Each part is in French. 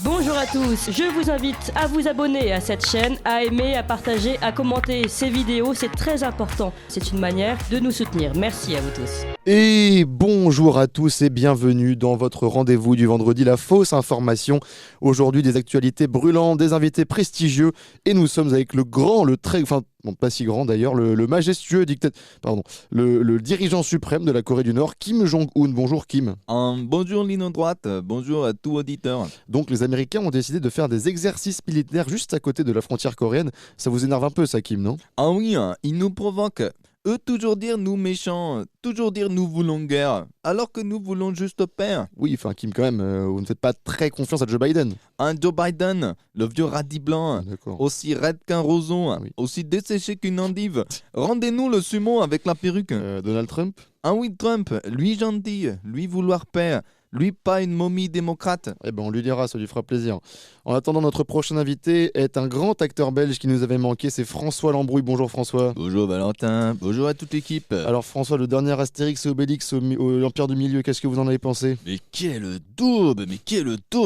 Bonjour à tous, je vous invite à vous abonner à cette chaîne, à aimer, à partager, à commenter ces vidéos, c'est très important. C'est une manière de nous soutenir. Merci à vous tous. Et bonjour à tous et bienvenue dans votre rendez-vous du vendredi, la fausse information. Aujourd'hui des actualités brûlantes, des invités prestigieux et nous sommes avec le grand, bon, pas si grand d'ailleurs, le majestueux le dirigeant suprême de la Corée du Nord, Kim Jong-un. Bonjour Kim. Bonjour ligne droite, bonjour à tout auditeur. Donc les Américains ont décidé de faire des exercices militaires juste à côté de la frontière coréenne. Ça vous énerve un peu ça Kim, non? Ah oui, ils nous provoquent. Eux toujours dire nous méchants, toujours dire nous voulons guerre, alors que nous voulons juste paix. Oui, enfin Kim quand même, vous ne faites pas très confiance à Joe Biden. Un Joe Biden, le vieux radis blanc, D'accord. aussi raide qu'un roseau, Oui. aussi desséché qu'une endive. Rendez-nous le sumo avec la perruque. Donald Trump? Ah oui, Trump, lui gentil, lui vouloir paix, lui pas une momie démocrate. Eh ben on lui dira, ça lui fera plaisir. En attendant, notre prochain invité est un grand acteur belge qui nous avait manqué, c'est François Lambrouille. Bonjour François. Bonjour Valentin, bonjour à toute l'équipe. Alors François, le dernier Astérix et Obélix au l'Empire du Milieu, qu'est-ce que vous en avez pensé? Mais quelle daube,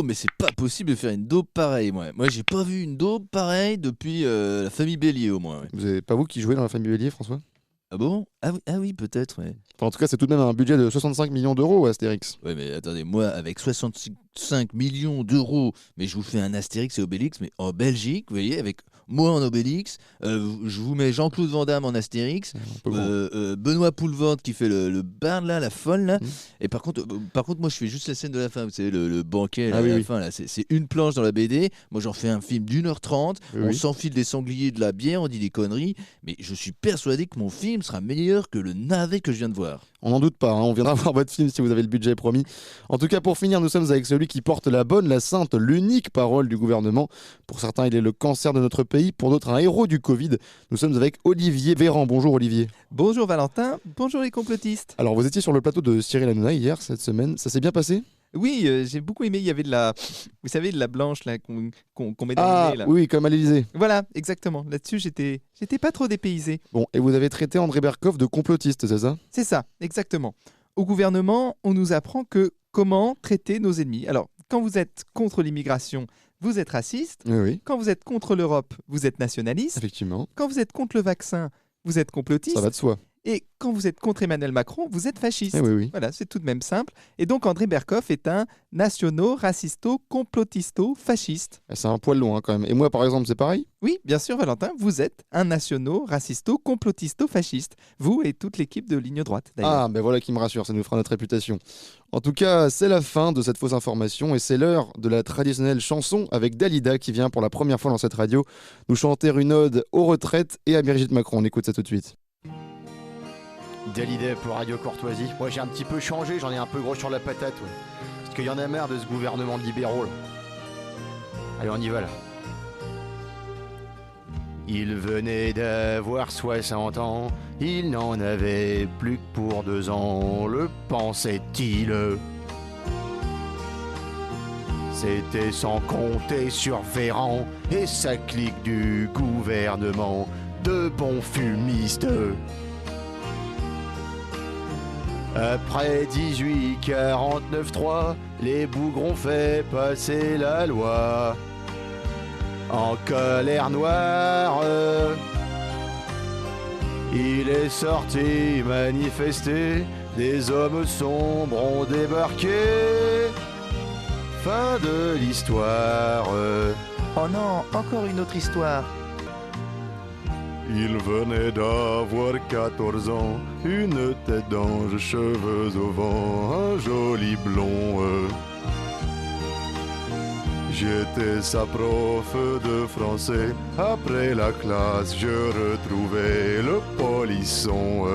mais c'est pas possible de faire une daube pareille, moi. Moi, j'ai pas vu une daube pareille depuis la famille Bélier, au moins. Ouais. Vous avez pas vous qui jouez dans la famille Bélier, François? Ah bon? Ah oui, peut-être, ouais. Enfin, en tout cas, c'est tout de même un budget de 65 millions d'euros, Astérix. Ouais, mais attendez, moi, avec 65 millions d'euros, mais je vous fais un Astérix et Obélix, mais en Belgique, vous voyez, avec moi en Obélix, je vous mets Jean-Claude Van Damme en Astérix, Un peu gros. Benoît Poelvoorde qui fait le barde là, la folle là, Mhm. et par contre, moi je fais juste la scène de la fin, vous savez, le banquet là, Ah oui, à la oui. fin là, c'est une planche dans la BD, moi j'en fais un film d'1h30, Oui, on oui. s'enfile des sangliers, de la bière, on dit des conneries, mais je suis persuadé que mon film sera meilleur que le navet que je viens de voir. On n'en doute pas, hein, on viendra voir votre film si vous avez le budget promis. En tout cas, pour finir, nous sommes avec celui qui porte la bonne, la sainte, l'unique parole du gouvernement. Pour certains, il est le cancer de notre pays, pour d'autres, un héros du Covid. Nous sommes avec Olivier Véran. Bonjour Olivier. Bonjour Valentin, bonjour les complotistes. Alors, vous étiez sur le plateau de Cyril Hanouna hier, cette semaine. Ça s'est bien passé? Oui, j'ai beaucoup aimé, il y avait vous savez, de la blanche là qu'on met dans Ah, le nez là. oui, comme à l'Élysée. Voilà, exactement. Là-dessus, j'étais pas trop dépaysé. Bon, et vous avez traité André Berkoff de complotiste, c'est ça? C'est ça, exactement. Au gouvernement, on nous apprend comment traiter nos ennemis. Alors, quand vous êtes contre l'immigration, vous êtes raciste. Oui, oui, Quand vous êtes contre l'Europe, vous êtes nationaliste. effectivement. Quand vous êtes contre le vaccin, vous êtes complotiste. Ça va de soi. Et quand vous êtes contre Emmanuel Macron, vous êtes fasciste. Eh oui, oui. Voilà, c'est tout de même simple. Et donc André Berkoff est un nationaux-racisto-complotisto-fasciste. C'est un poil long hein, quand même. Et moi, par exemple, c'est pareil? Oui, bien sûr, Valentin, vous êtes un nationaux-racisto-complotisto-fasciste. Vous et toute l'équipe de Ligne Droite, d'ailleurs. Ah, ben voilà qui me rassure, ça nous fera notre réputation. En tout cas, c'est la fin de cette fausse information et c'est l'heure de la traditionnelle chanson avec Dalida qui vient pour la première fois dans cette radio nous chanter une ode aux retraites et à Brigitte Macron. On écoute ça tout de suite. Dalida pour Radio Courtoisie. Moi j'ai un petit peu changé, j'en ai un peu gros sur la patate, ouais. Parce qu'il y en a marre de ce gouvernement de libéraux là. Allez on y va là. Il venait d'avoir 60 ans, il n'en avait plus que pour 2 ans, le pensait-il. C'était sans compter sur Véran et sa clique du gouvernement de bons fumistes. Après 1849-3, les bougrons fait passer la loi. En colère noire, il est sorti manifester, des hommes sombres ont débarqué. Fin de l'histoire. Oh non, encore une autre histoire. Il venait d'avoir 14 ans, une tête d'ange, cheveux au vent, un joli blond. J'étais sa prof de français, après la classe je retrouvais le polisson.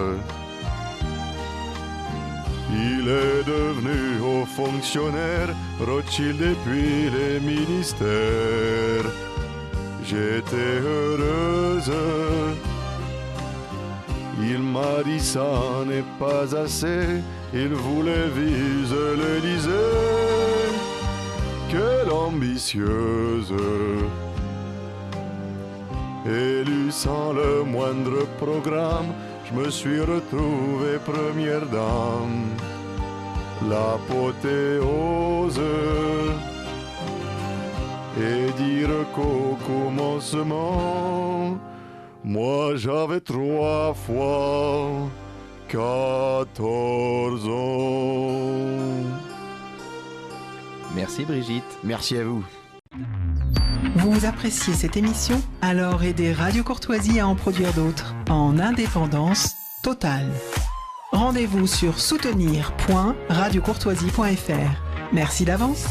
Il est devenu haut fonctionnaire, Rothschild et puis les ministères. J'étais heureuse. Il m'a dit ça n'est pas assez. Il voulait viser l'Élysée. Quelle ambitieuse. Élue sans le moindre programme, je me suis retrouvé première dame. L'apothéose. et dire qu'au commencement, moi j'avais 3 fois 14 ans. Merci Brigitte. Merci à vous. Vous appréciez cette émission? Alors aidez Radio Courtoisie à en produire d'autres, en indépendance totale. Rendez-vous sur soutenir.radiocourtoisie.fr. Merci d'avance.